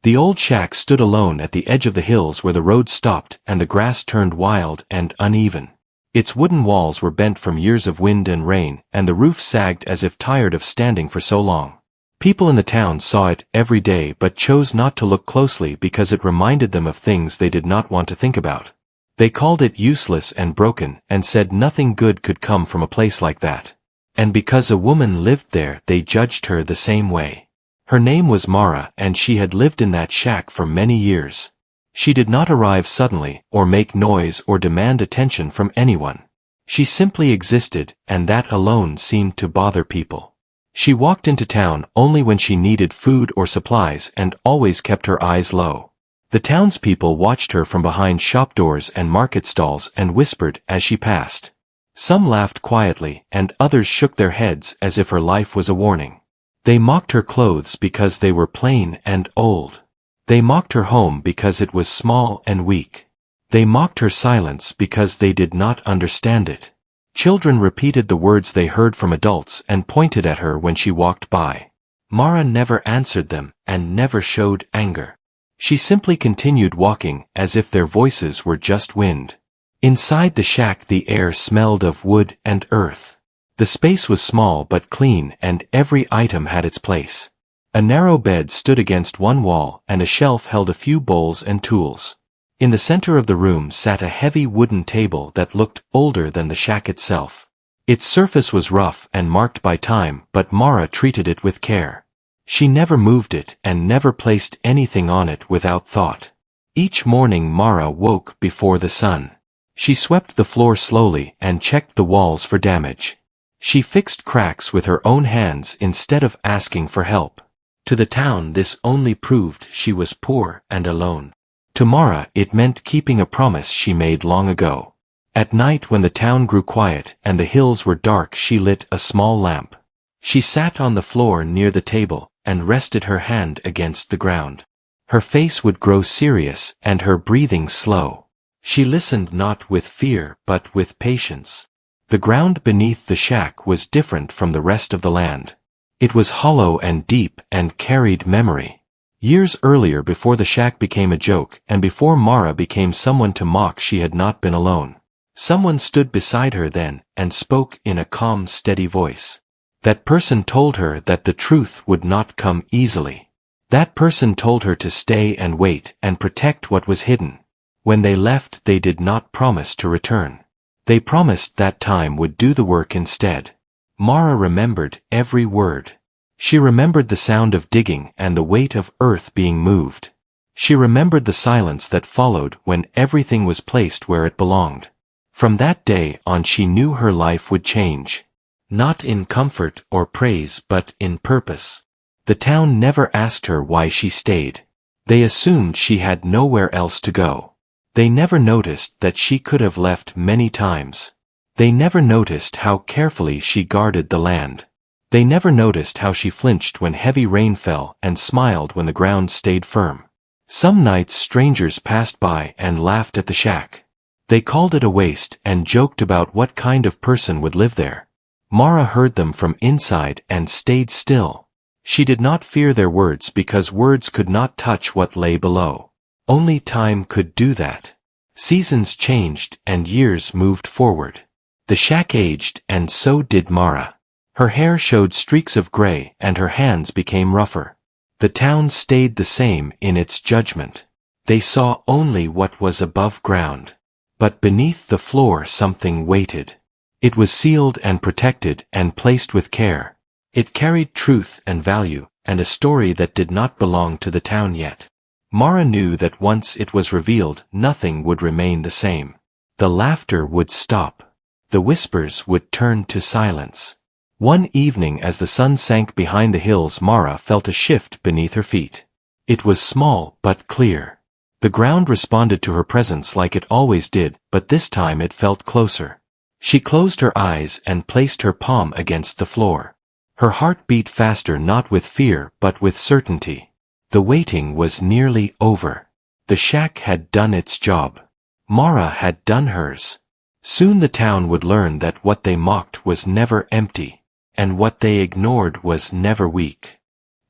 The old shack stood alone at the edge of the hills where the road stopped and the grass turned wild and uneven. Its wooden walls were bent from years of wind and rain, and the roof sagged as if tired of standing for so long. People in the town saw it every day but chose not to look closely because it reminded them of things they did not want to think about. They called it useless and broken and said nothing good could come from a place like that. And because a woman lived there, they judged her the same way. Her name was Mara, and she had lived in that shack for many years. She did not arrive suddenly, or make noise or demand attention from anyone. She simply existed, and that alone seemed to bother people. She walked into town only when she needed food or supplies and always kept her eyes low. The townspeople watched her from behind shop doors and market stalls and whispered as she passed. Some laughed quietly, and others shook their heads as if her life was a warning. They mocked her clothes because they were plain and old. They mocked her home because it was small and weak. They mocked her silence because they did not understand it. Children repeated the words they heard from adults and pointed at her when she walked by. Mara never answered them and never showed anger. She simply continued walking as if their voices were just wind. Inside the shack the air smelled of wood and earth. The space was small but clean, and every item had its place. A narrow bed stood against one wall, and a shelf held a few bowls and tools. In the center of the room sat a heavy wooden table that looked older than the shack itself. Its surface was rough and marked by time, but Mara treated it with care. She never moved it and never placed anything on it without thought. Each morning Mara woke before the sun. She swept the floor slowly and checked the walls for damage. She fixed cracks with her own hands instead of asking for help. To the town this only proved she was poor and alone. To Mara it meant keeping a promise she made long ago. At night when the town grew quiet and the hills were dark, she lit a small lamp. She sat on the floor near the table and rested her hand against the ground. Her face would grow serious and her breathing slow. She listened not with fear but with patience. The ground beneath the shack was different from the rest of the land. It was hollow and deep and carried memory. Years earlier, before the shack became a joke and before Mara became someone to mock, she had not been alone. Someone stood beside her then and spoke in a calm, steady voice. That person told her that the truth would not come easily. That person told her to stay and wait and protect what was hidden. When they left, they did not promise to return. They promised that time would do the work instead. Mara remembered every word. She remembered the sound of digging and the weight of earth being moved. She remembered the silence that followed when everything was placed where it belonged. From that day on she knew her life would change. Not in comfort or praise but in purpose. The town never asked her why she stayed. They assumed she had nowhere else to go. They never noticed that she could have left many times. They never noticed how carefully she guarded the land. They never noticed how she flinched when heavy rain fell and smiled when the ground stayed firm. Some nights strangers passed by and laughed at the shack. They called it a waste and joked about what kind of person would live there. Mara heard them from inside and stayed still. She did not fear their words because words could not touch what lay below. Only time could do that. Seasons changed and years moved forward. The shack aged and so did Mara. Her hair showed streaks of gray and her hands became rougher. The town stayed the same in its judgment. They saw only what was above ground. But beneath the floor something waited. It was sealed and protected and placed with care. It carried truth and value, and a story that did not belong to the town yet. Mara knew that once it was revealed, nothing would remain the same. The laughter would stop. The whispers would turn to silence. One evening as the sun sank behind the hills, Mara felt a shift beneath her feet. It was small but clear. The ground responded to her presence like it always did, but this time it felt closer. She closed her eyes and placed her palm against the floor. Her heart beat faster, not with fear but with certainty. The waiting was nearly over. The shack had done its job. Mara had done hers. Soon the town would learn that what they mocked was never empty, and what they ignored was never weak.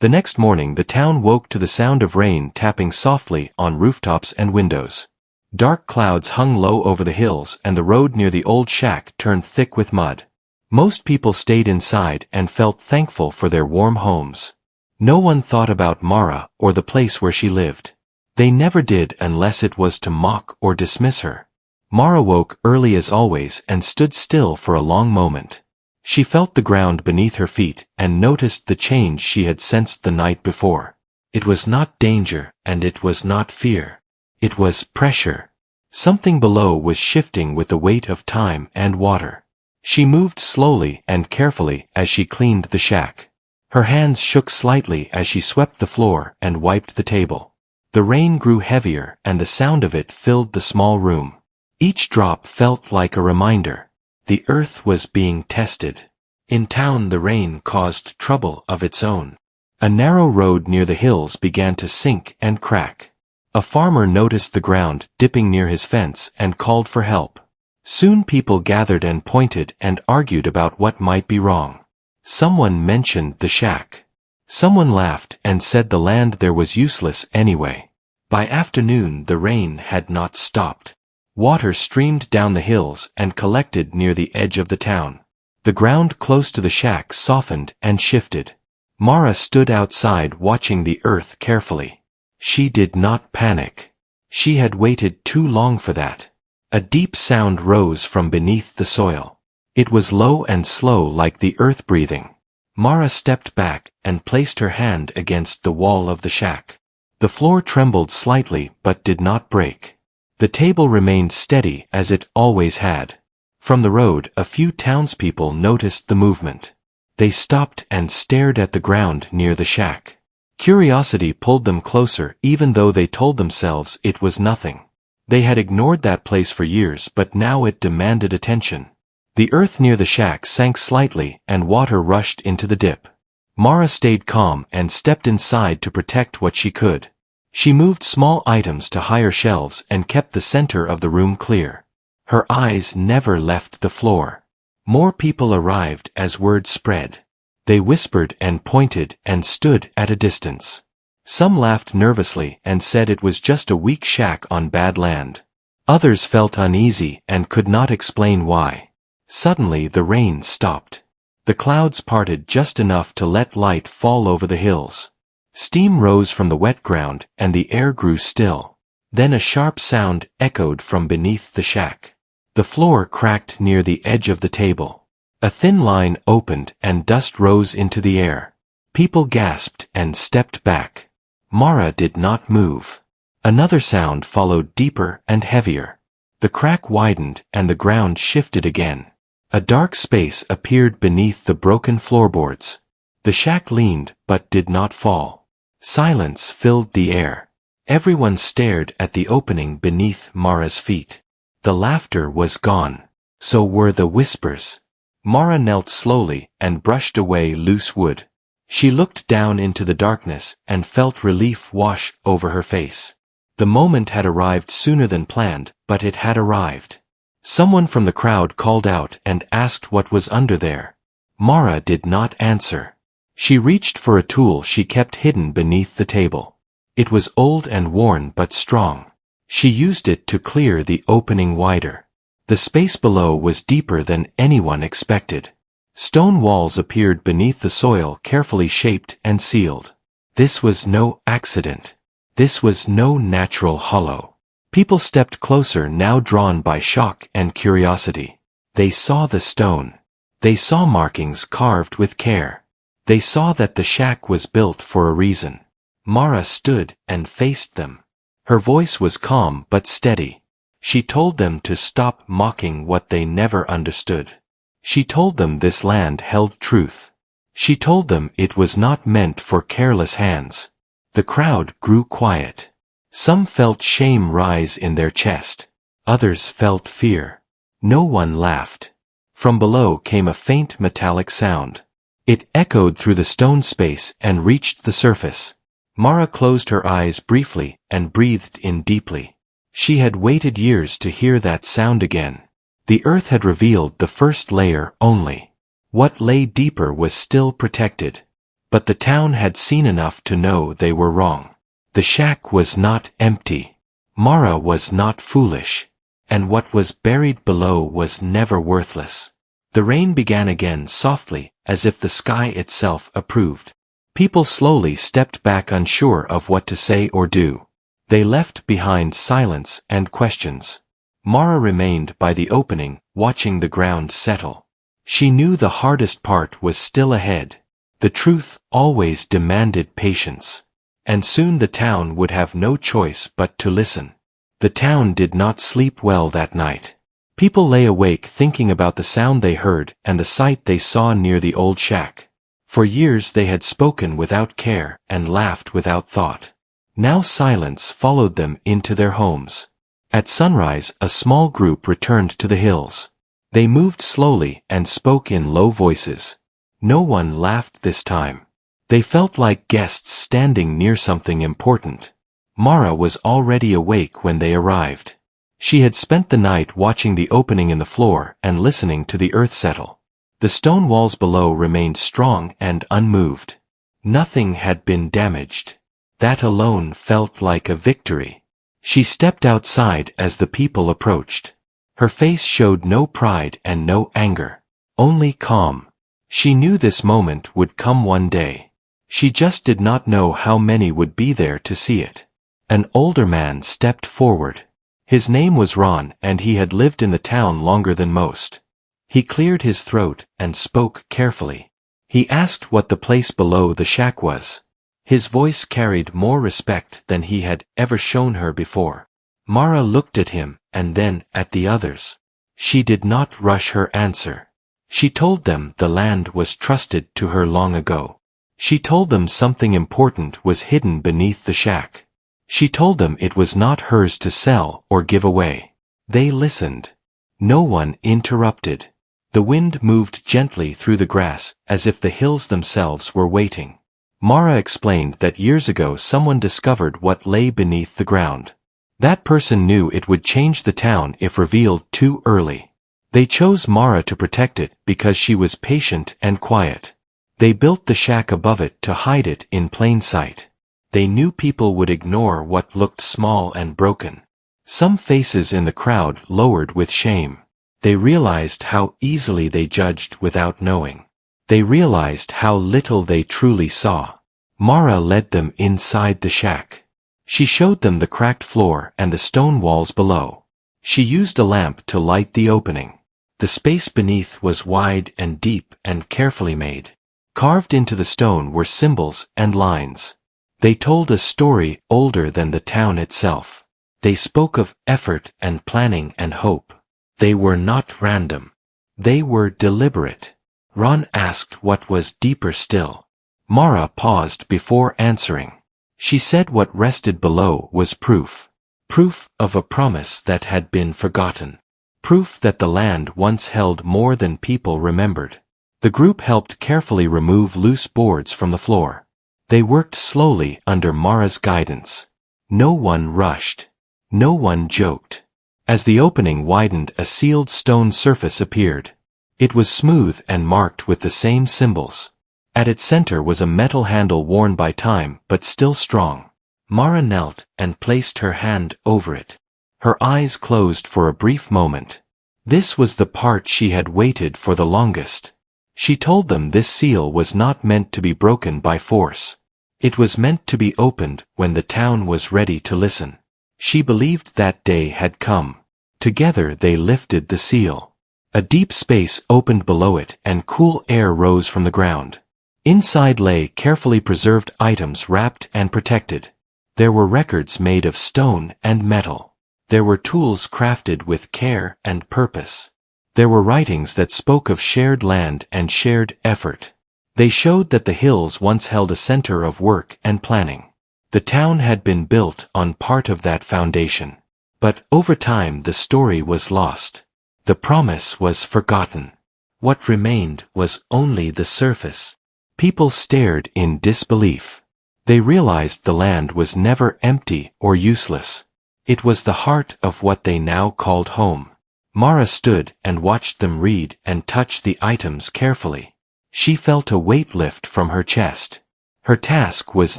The next morning the town woke to the sound of rain tapping softly on rooftops and windows. Dark clouds hung low over the hills and the road near the old shack turned thick with mud. Most people stayed inside and felt thankful for their warm homes. No one thought about Mara or the place where she lived. They never did unless it was to mock or dismiss her. Mara woke early as always and stood still for a long moment. She felt the ground beneath her feet and noticed the change she had sensed the night before. It was not danger and it was not fear. It was pressure. Something below was shifting with the weight of time and water. She moved slowly and carefully as she cleaned the shack. Her hands shook slightly as she swept the floor and wiped the table. The rain grew heavier and the sound of it filled the small room. Each drop felt like a reminder. The earth was being tested. In town the rain caused trouble of its own. A narrow road near the hills began to sink and crack. A farmer noticed the ground dipping near his fence and called for help. Soon people gathered and pointed and argued about what might be wrong. Someone mentioned the shack. Someone laughed and said the land there was useless anyway. By afternoon the rain had not stopped. Water streamed down the hills and collected near the edge of the town. The ground close to the shack softened and shifted. Mara stood outside watching the earth carefully. She did not panic. She had waited too long for that. A deep sound rose from beneath the soil. It was low and slow like the earth breathing. Mara stepped back and placed her hand against the wall of the shack. The floor trembled slightly but did not break. The table remained steady as it always had. From the road a few townspeople noticed the movement. They stopped and stared at the ground near the shack. Curiosity pulled them closer even though they told themselves it was nothing. They had ignored that place for years but now it demanded attention. The earth near the shack sank slightly and water rushed into the dip. Mara stayed calm and stepped inside to protect what she could. She moved small items to higher shelves and kept the center of the room clear. Her eyes never left the floor. More people arrived as word spread. They whispered and pointed and stood at a distance. Some laughed nervously and said it was just a weak shack on bad land. Others felt uneasy and could not explain why. Suddenly the rain stopped. The clouds parted just enough to let light fall over the hills. Steam rose from the wet ground and the air grew still. Then a sharp sound echoed from beneath the shack. The floor cracked near the edge of the table. A thin line opened and dust rose into the air. People gasped and stepped back. Mara did not move. Another sound followed, deeper and heavier. The crack widened and the ground shifted again. A dark space appeared beneath the broken floorboards. The shack leaned but did not fall. Silence filled the air. Everyone stared at the opening beneath Mara's feet. The laughter was gone. So were the whispers. Mara knelt slowly and brushed away loose wood. She looked down into the darkness and felt relief wash over her face. The moment had arrived sooner than planned, but it had arrived. Someone from the crowd called out and asked what was under there. Mara did not answer. She reached for a tool she kept hidden beneath the table. It was old and worn but strong. She used it to clear the opening wider. The space below was deeper than anyone expected. Stone walls appeared beneath the soil, carefully shaped and sealed. This was no accident. This was no natural hollow. People stepped closer, now drawn by shock and curiosity. They saw the stone. They saw markings carved with care. They saw that the shack was built for a reason. Mara stood and faced them. Her voice was calm but steady. She told them to stop mocking what they never understood. She told them this land held truth. She told them it was not meant for careless hands. The crowd grew quiet. Some felt shame rise in their chest. Others felt fear. No one laughed. From below came a faint metallic sound. It echoed through the stone space and reached the surface. Mara closed her eyes briefly and breathed in deeply. She had waited years to hear that sound again. The earth had revealed the first layer only. What lay deeper was still protected. But the town had seen enough to know they were wrong. The shack was not empty. Mara was not foolish. And what was buried below was never worthless. The rain began again softly, as if the sky itself approved. People slowly stepped back, unsure of what to say or do. They left behind silence and questions. Mara remained by the opening, watching the ground settle. She knew the hardest part was still ahead. The truth always demanded patience. And soon the town would have no choice but to listen. The town did not sleep well that night. People lay awake thinking about the sound they heard and the sight they saw near the old shack. For years they had spoken without care and laughed without thought. Now silence followed them into their homes. At sunrise, a small group returned to the hills. They moved slowly and spoke in low voices. No one laughed this time. They felt like guests standing near something important. Mara was already awake when they arrived. She had spent the night watching the opening in the floor and listening to the earth settle. The stone walls below remained strong and unmoved. Nothing had been damaged. That alone felt like a victory. She stepped outside as the people approached. Her face showed no pride and no anger, only calm. She knew this moment would come one day. She just did not know how many would be there to see it. An older man stepped forward. His name was Ron, and he had lived in the town longer than most. He cleared his throat and spoke carefully. He asked what the place below the shack was. His voice carried more respect than he had ever shown her before. Mara looked at him and then at the others. She did not rush her answer. She told them the land was trusted to her long ago. She told them something important was hidden beneath the shack. She told them it was not hers to sell or give away. They listened. No one interrupted. The wind moved gently through the grass, as if the hills themselves were waiting. Mara explained that years ago someone discovered what lay beneath the ground. That person knew it would change the town if revealed too early. They chose Mara to protect it because she was patient and quiet. They built the shack above it to hide it in plain sight. They knew people would ignore what looked small and broken. Some faces in the crowd lowered with shame. They realized how easily they judged without knowing. They realized how little they truly saw. Mara led them inside the shack. She showed them the cracked floor and the stone walls below. She used a lamp to light the opening. The space beneath was wide and deep and carefully made. Carved into the stone were symbols and lines. They told a story older than the town itself. They spoke of effort and planning and hope. They were not random. They were deliberate. Ron asked what was deeper still. Mara paused before answering. She said what rested below was proof. Proof of a promise that had been forgotten. Proof that the land once held more than people remembered. The group helped carefully remove loose boards from the floor. They worked slowly under Mara's guidance. No one rushed. No one joked. As the opening widened, a sealed stone surface appeared. It was smooth and marked with the same symbols. At its center was a metal handle worn by time but still strong. Mara knelt and placed her hand over it. Her eyes closed for a brief moment. This was the part she had waited for the longest. She told them this seal was not meant to be broken by force. It was meant to be opened when the town was ready to listen. She believed that day had come. Together they lifted the seal. A deep space opened below it and cool air rose from the ground. Inside lay carefully preserved items wrapped and protected. There were records made of stone and metal. There were tools crafted with care and purpose. There were writings that spoke of shared land and shared effort. They showed that the hills once held a center of work and planning. The town had been built on part of that foundation. But over time the story was lost. The promise was forgotten. What remained was only the surface. People stared in disbelief. They realized the land was never empty or useless. It was the heart of what they now called home. Mara stood and watched them read and touch the items carefully. She felt a weight lift from her chest. Her task was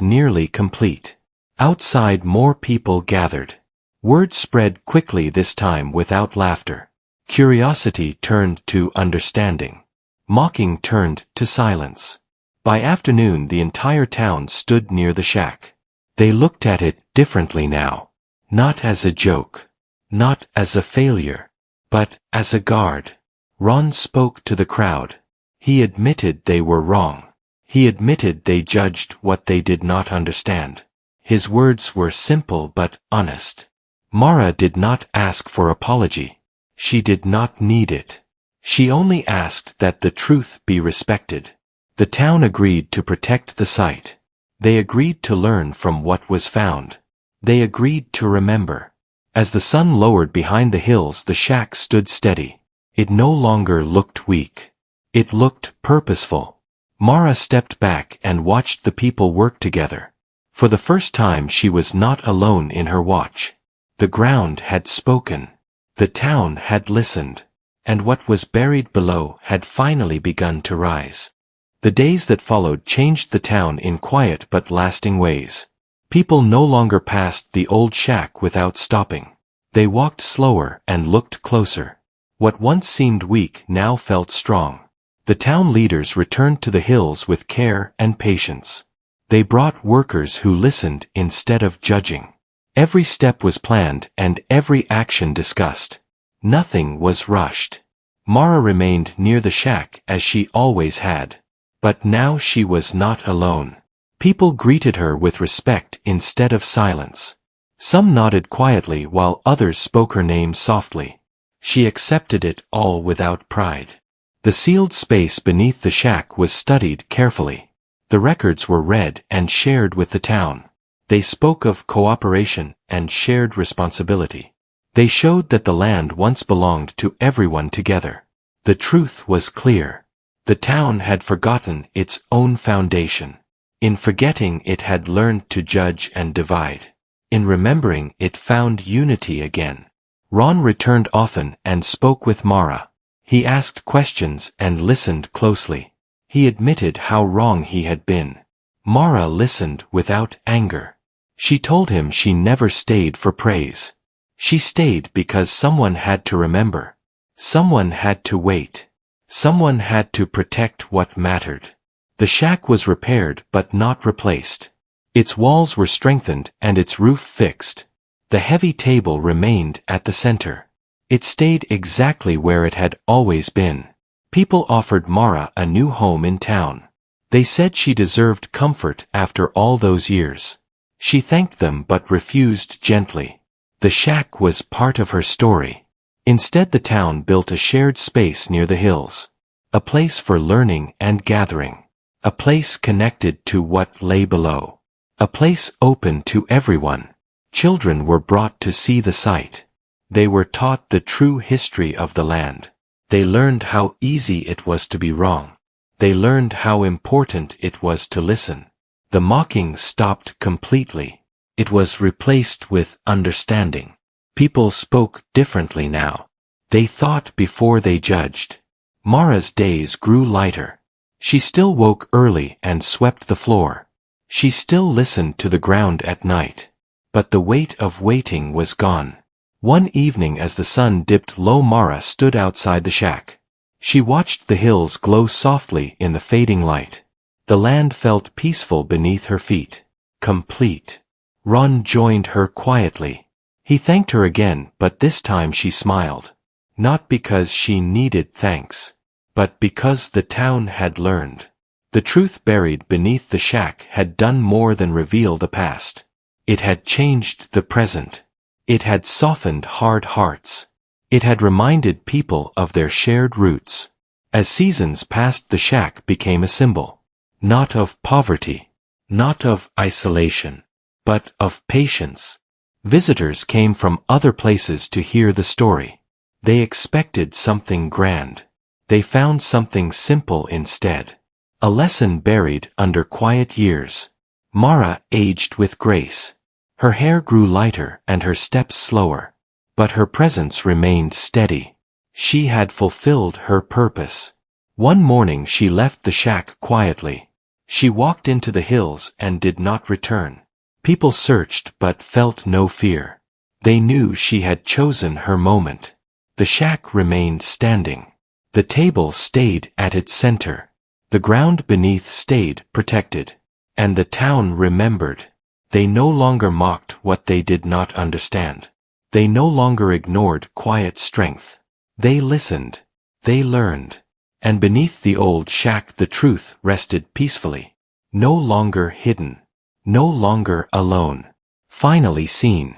nearly complete. Outside more people gathered. Word spread quickly this time without laughter. Curiosity turned to understanding. Mocking turned to silence. By afternoon the entire town stood near the shack. They looked at it differently now. Not as a joke. Not as a failure. But as a guard. Ron spoke to the crowd. He admitted they were wrong. He admitted they judged what they did not understand. His words were simple but honest. Mara did not ask for apology. She did not need it. She only asked that the truth be respected. The town agreed to protect the site. They agreed to learn from what was found. They agreed to remember. As the sun lowered behind the hills, the shack stood steady. It no longer looked weak. It looked purposeful. Mara stepped back and watched the people work together. For the first time she was not alone in her watch. The ground had spoken. The town had listened. And what was buried below had finally begun to rise. The days that followed changed the town in quiet but lasting ways. People no longer passed the old shack without stopping. They walked slower and looked closer. What once seemed weak now felt strong. The town leaders returned to the hills with care and patience. They brought workers who listened instead of judging. Every step was planned and every action discussed. Nothing was rushed. Mara remained near the shack as she always had. But now she was not alone. People greeted her with respect instead of silence. Some nodded quietly while others spoke her name softly. She accepted it all without pride. The sealed space beneath the shack was studied carefully. The records were read and shared with the town. They spoke of cooperation and shared responsibility. They showed that the land once belonged to everyone together. The truth was clear. The town had forgotten its own foundation. In forgetting, it had learned to judge and divide. In remembering, it found unity again. Ron returned often and spoke with Mara. He asked questions and listened closely. He admitted how wrong he had been. Mara listened without anger. She told him she never stayed for praise. She stayed because someone had to remember. Someone had to wait. Someone had to protect what mattered. The shack was repaired but not replaced. Its walls were strengthened and its roof fixed. The heavy table remained at the center. It stayed exactly where it had always been. People offered Mara a new home in town. They said she deserved comfort after all those years. She thanked them but refused gently. The shack was part of her story. Instead, the town built a shared space near the hills. A place for learning and gathering. A place connected to what lay below. A place open to everyone. Children were brought to see the site. They were taught the true history of the land. They learned how easy it was to be wrong. They learned how important it was to listen. The mocking stopped completely. It was replaced with understanding. People spoke differently now. They thought before they judged. Mara's days grew lighter. She still woke early and swept the floor. She still listened to the ground at night. But the weight of waiting was gone. One evening as the sun dipped low, Mara stood outside the shack. She watched the hills glow softly in the fading light. The land felt peaceful beneath her feet. Complete. Ron joined her quietly. He thanked her again, but this time she smiled. Not because she needed thanks, but because the town had learned. The truth buried beneath the shack had done more than reveal the past. It had changed the present. It had softened hard hearts. It had reminded people of their shared roots. As seasons passed, the shack became a symbol. Not of poverty. Not of isolation. But of patience. Visitors came from other places to hear the story. They expected something grand. They found something simple instead. A lesson buried under quiet years. Mara aged with grace. Her hair grew lighter and her steps slower. But her presence remained steady. She had fulfilled her purpose. One morning she left the shack quietly. She walked into the hills and did not return. People searched but felt no fear. They knew she had chosen her moment. The shack remained standing. The table stayed at its center. The ground beneath stayed protected. And the town remembered. They no longer mocked what they did not understand. They no longer ignored quiet strength. They listened. They learned. And beneath the old shack the truth rested peacefully. No longer hidden. No longer alone. Finally seen.